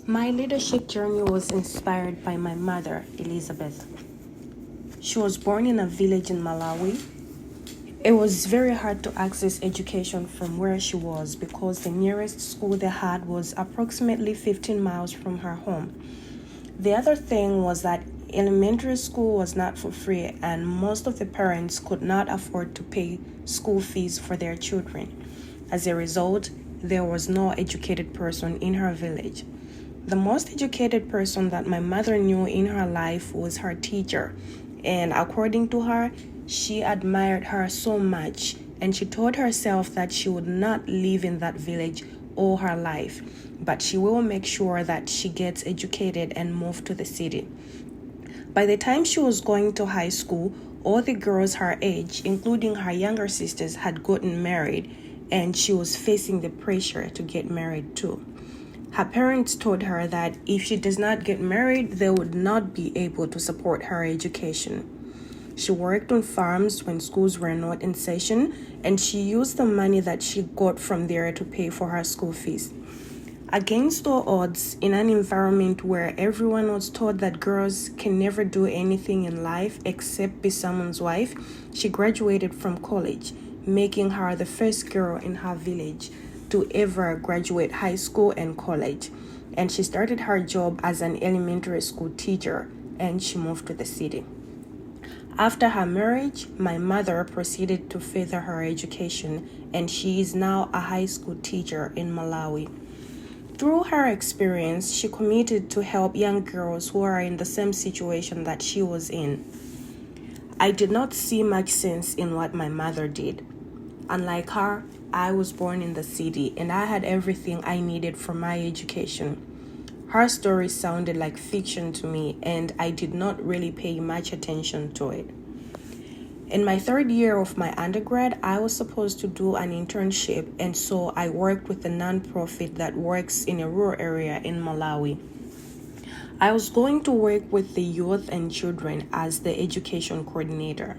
My leadership journey was inspired by my mother, Elizabeth. She was born in a village in Malawi. It was very hard to access education from where she was because the nearest school they had was approximately 15 miles from her home. The other thing was that elementary school was not for free, and most of the parents could not afford to pay school fees for their children. As a result, there was no educated person in her village. The most educated person that my mother knew in her life was her teacher, and according to her, she admired her so much, and she told herself that she would not live in that village all her life, but she will make sure that she gets educated and move to the city. By the time she was going to high school, all the girls her age, including her younger sisters, had gotten married, and she was facing the pressure to get married too. Her parents told her that if she does not get married, they would not be able to support her education. She worked on farms when schools were not in session, and she used the money that she got from there to pay for her school fees. Against all odds, in an environment where everyone was taught that girls can never do anything in life except be someone's wife, she graduated from college, making her the first girl in her village to ever graduate high school and college. And she started her job as an elementary school teacher, and she moved to the city. After her marriage, my mother proceeded to further her education, and she is now a high school teacher in Malawi. Through her experience, she committed to help young girls who are in the same situation that she was in. I did not see much sense in what my mother did. Unlike her, I was born in the city and I had everything I needed for my education. Her story sounded like fiction to me, and I did not really pay much attention to it. In my third year of my undergrad, I was supposed to do an internship, and so I worked with a nonprofit that works in a rural area in Malawi. I was going to work with the youth and children as the education coordinator.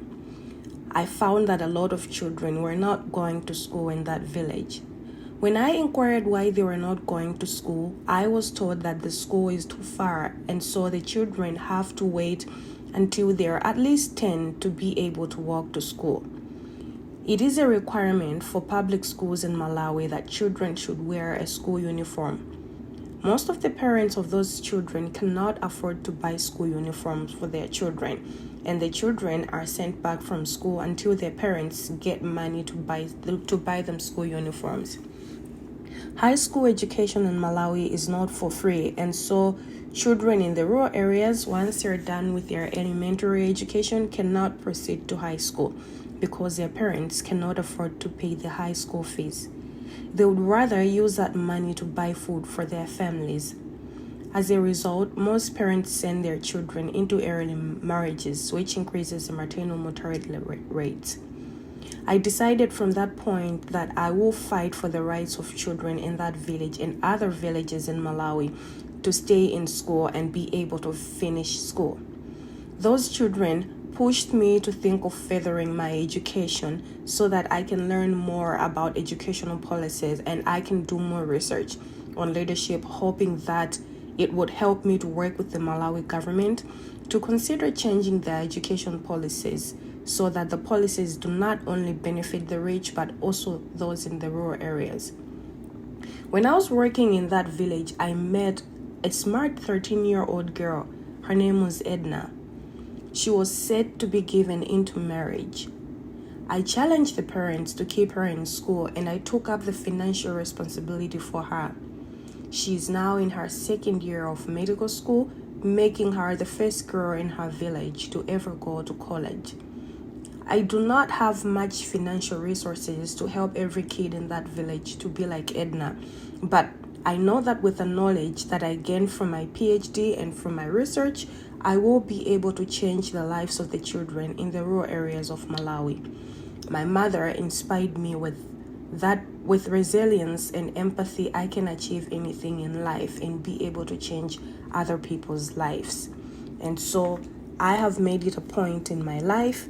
I found that a lot of children were not going to school in that village. When I inquired why they were not going to school, I was told that the school is too far, and so the children have to wait until they're at least 10 to be able to walk to school. It is a requirement for public schools in Malawi that children should wear a school uniform. Most of the parents of those children cannot afford to buy school uniforms for their children, and the children are sent back from school until their parents get money to buy them school uniforms. High school education in Malawi is not for free, and so children in the rural areas, once they're done with their elementary education, cannot proceed to high school because their parents cannot afford to pay the high school fees. They would rather use that money to buy food for their families. As a result, most parents send their children into early marriages, which increases the maternal mortality rate. I decided from that point that I will fight for the rights of children in that village and other villages in Malawi to stay in school and be able to finish school. Those children pushed me to think of furthering my education so that I can learn more about educational policies and I can do more research on leadership, hoping that it would help me to work with the Malawi government to consider changing their education policies so that the policies do not only benefit the rich but also those in the rural areas. When I was working in that village, I met a smart 13-year-old girl. Her name was Edna. She was set to be given into marriage. I challenged the parents to keep her in school, and I took up the financial responsibility for her. She is now in her second year of medical school, making her the first girl in her village to ever go to college. I do not have much financial resources to help every kid in that village to be like Edna, but I know that with the knowledge that I gained from my PhD and from my research, I will be able to change the lives of the children in the rural areas of Malawi. My mother inspired me with resilience and empathy. I can achieve anything in life and be able to change other people's lives. And so I have made it a point in my life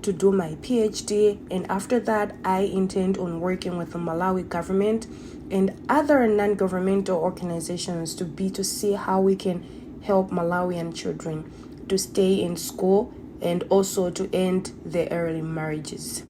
to do my PhD, and after that I intend on working with the Malawi government and other non-governmental organizations to see how we can help Malawian children to stay in school and also to end the early marriages.